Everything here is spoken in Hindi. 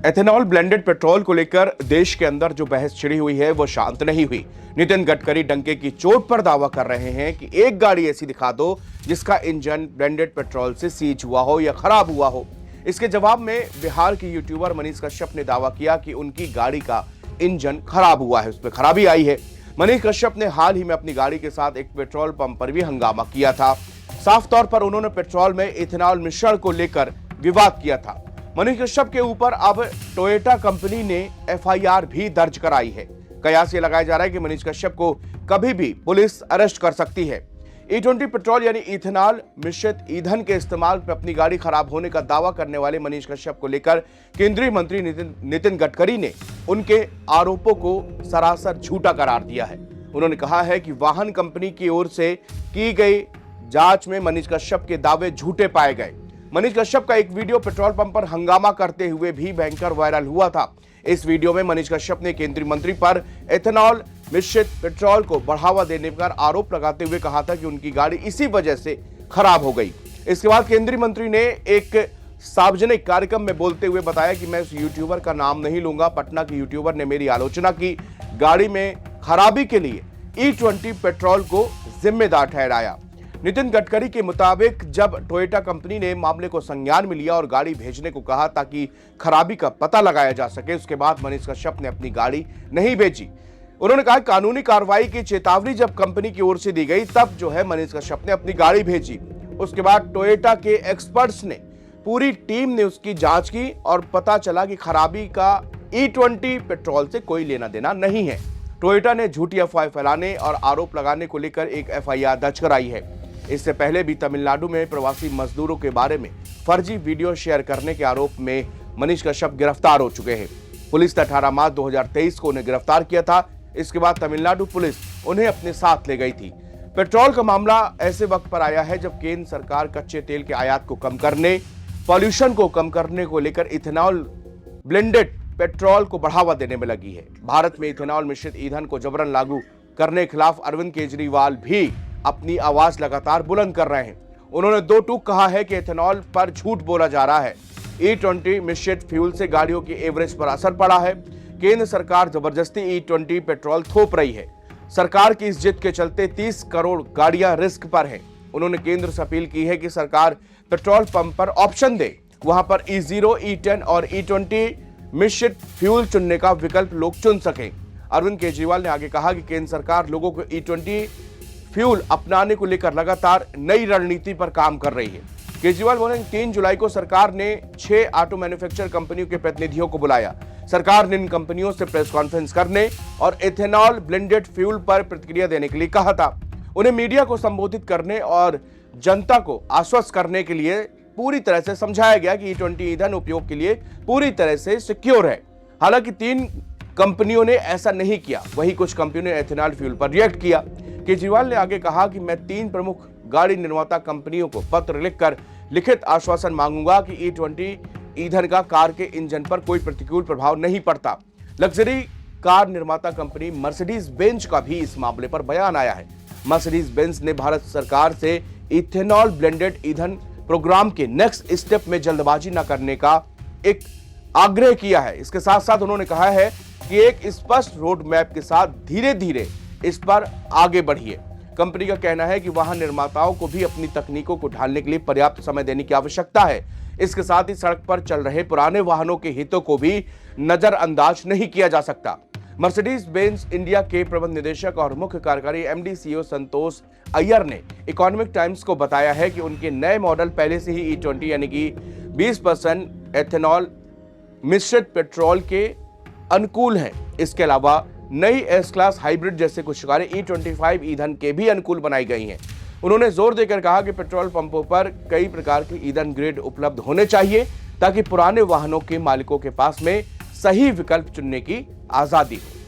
एथेनॉल ब्लेंडेड पेट्रोल को लेकर देश के अंदर जो बहस छिड़ी हुई है वो शांत नहीं हुई। नितिन गडकरी डंके की चोट पर दावा कर रहे हैं कि एक गाड़ी ऐसी दिखा दो जिसका इंजन ब्लेंडेड पेट्रोल से सीज हुआ हो या खराब हुआ हो। इसके जवाब में बिहार की यूट्यूबर मनीष कश्यप ने दावा किया कि उनकी गाड़ी का इंजन खराब हुआ है, उसमें खराबी आई है। मनीष कश्यप ने हाल ही में अपनी गाड़ी के साथ एक पेट्रोल पंप पर भी हंगामा किया था। साफ तौर पर उन्होंने पेट्रोल में इथेनॉल मिश्रण को लेकर विवाद किया था। मनीष कश्यप के ऊपर अब टोयोटा कंपनी ने एफआईआर भी दर्ज कराई है। कयास ये लगाया जा रहा है कि मनीष कश्यप को कभी भी पुलिस अरेस्ट कर सकती है। E20 पेट्रोल यानी इथेनॉल मिश्रित ईंधन के इस्तेमाल पर अपनी गाड़ी खराब होने का दावा करने वाले मनीष कश्यप को लेकर केंद्रीय मंत्री नितिन गडकरी ने उनके आरोपों को सरासर झूठा करार दिया है। उन्होंने कहा है कि वाहन कंपनी की ओर से की गई जांच में मनीष कश्यप के दावे झूठे पाए गए। मनीष कश्यप का एक वीडियो पेट्रोल पंप पर हंगामा करते हुए भी भयंकर वायरल हुआ था। इस वीडियो में मनीष कश्यप ने केंद्रीय मंत्री पर एथेनॉल मिश्रित पेट्रोल को बढ़ावा देने पर आरोप लगाते हुए कहा था कि उनकी गाड़ी इसी वजह से खराब हो गई। इसके बाद केंद्रीय मंत्री ने एक सार्वजनिक कार्यक्रम में बोलते हुए बताया कि मैं उस यूट्यूबर का नाम नहीं लूंगा। पटना के यूट्यूबर ने मेरी आलोचना की, गाड़ी में खराबी के लिए E20 पेट्रोल को जिम्मेदार ठहराया। नितिन गडकरी के मुताबिक जब टोयोटा कंपनी ने मामले को संज्ञान में लिया और गाड़ी भेजने को कहा ताकि खराबी का पता लगाया जा सके, उसके बाद मनीष कश्यप ने अपनी गाड़ी नहीं भेजी। उन्होंने कहा कानूनी कार्रवाई की चेतावनी जब कंपनी की ओर से दी गई तब जो है मनीष कश्यप ने अपनी गाड़ी भेजी। उसके बाद टोयोटा के एक्सपर्ट्स ने, पूरी टीम ने उसकी जांच की और पता चला कि खराबी का E20 पेट्रोल से कोई लेना देना नहीं है। टोयोटा ने झूठी अफवाह फैलाने और आरोप लगाने को लेकर एक एफआईआर दर्ज कराई है। इससे पहले भी तमिलनाडु में प्रवासी मजदूरों के बारे में फर्जी वीडियो शेयर करने के आरोप में मनीष कश्यप गिरफ्तार हो चुके हैं। पुलिस ने 18 मार्च 2023 को उन्हें गिरफ्तार किया था। इसके बाद तमिलनाडु पुलिस उन्हें अपने साथ ले गई थी। पेट्रोल का मामला ऐसे वक्त पर आया है जब केंद्र सरकार कच्चे तेल के आयात को कम करने, पॉल्यूशन को कम करने को लेकर इथेनॉल ब्लेंडेड पेट्रोल को बढ़ावा देने में लगी है। भारत में इथेनॉल मिश्रित ईंधन को जबरन लागू करने के खिलाफ अरविंद केजरीवाल भी अपनी आवाज लगातार बुलंद कर रहे हैं। उन्होंने दो टूक कहा है कि इथेनॉल पर झूठ बोला जा रहा है। E20 मिश्रित फ्यूल से गाड़ियों की एवरेज पर असर पड़ा है। केंद्र सरकार जबरदस्ती E20 पेट्रोल थोप रही है। सरकार की इस जिद के चलते 30 करोड़ गाड़ियां रिस्क पर हैं। उन्होंने केंद्र से अपील की है कि सरकार पेट्रोल पंप पर ऑप्शन दे, वहां पर E0, E10 और E20 मिश्रित फ्यूल चुनने का विकल्प लोग चुन सकें। अरविंद केजरीवाल ने आगे कहा कि केंद्र सरकार लोगों को E20 फ्यूल अपनाने को लेकर लगातार नई रणनीति पर काम कर रही है। केजरीवाल बोले 3 जुलाई को सरकार ने 6 ऑटो मैन्युफैक्चर कंपनियों के प्रतिनिधियों को बुलाया। सरकार ने इन कंपनियों से प्रेस कॉन्फ्रेंस करने और एथेनॉल ब्लेंडेड फ्यूल पर प्रतिक्रिया देने के लिए कहा था। उन्हें मीडिया को संबोधित करने और जनता को आश्वस्त करने के लिए पूरी तरह से समझाया गया कि E20 ईंधन उपयोग के लिए पूरी तरह से सिक्योर है। हालांकि 3 कंपनियों ने ऐसा नहीं किया, वहीं कुछ कंपनियों ने एथेनॉल फ्यूल पर रिएक्ट किया। केजरीवाल ने आगे कहा कि मैं 3 प्रमुख गाड़ी निर्माता कंपनियों को पत्र लिखकर लिखित आश्वासन मांगूंगा कि E20 ईंधन का कार के इंजन पर कोई प्रतिकूल प्रभाव नहीं पड़ता। लग्जरी कार निर्माता कंपनी मर्सिडीज बेंज का भी इस मामले पर बयान आया है। मर्सिडीज बेंज ने भारत सरकार से इथेनॉल ब्लेंडेड ईंधन प्रोग्राम के नेक्स्ट स्टेप में जल्दबाजी न करने का एक आग्रह किया है। इसके साथ साथ उन्होंने कहा है कि एक स्पष्ट रोड मैप के साथ धीरे धीरे इस पर आगे बढ़िए। कंपनी का कहना है कि वाहन निर्माताओं को भी अपनी तकनीकों को ढालने के लिए पर्याप्त समय देने की आवश्यकता है। इसके साथ ही सड़क पर चल रहे पुराने वाहनों के हितों को भी नजरअंदाज नहीं किया जा सकता। मर्सिडीज बेंज इंडिया के प्रबंध निदेशक और मुख्य कार्यकारी MD CEO संतोष अय्यर ने इकोनॉमिक टाइम्स को बताया है कि उनके नए मॉडल पहले से ही E20 यानी कि 20% एथेनॉल मिश्रित पेट्रोल के अनुकूल हैं। इसके अलावा नई S क्लास हाइब्रिड जैसे कुछ कारें E25 ईंधन के भी अनुकूल बनाई गई हैं। उन्होंने जोर देकर कहा कि पेट्रोल पंपों पर कई प्रकार के ईंधन ग्रेड उपलब्ध होने चाहिए ताकि पुराने वाहनों के मालिकों के पास में सही विकल्प चुनने की आजादी हो।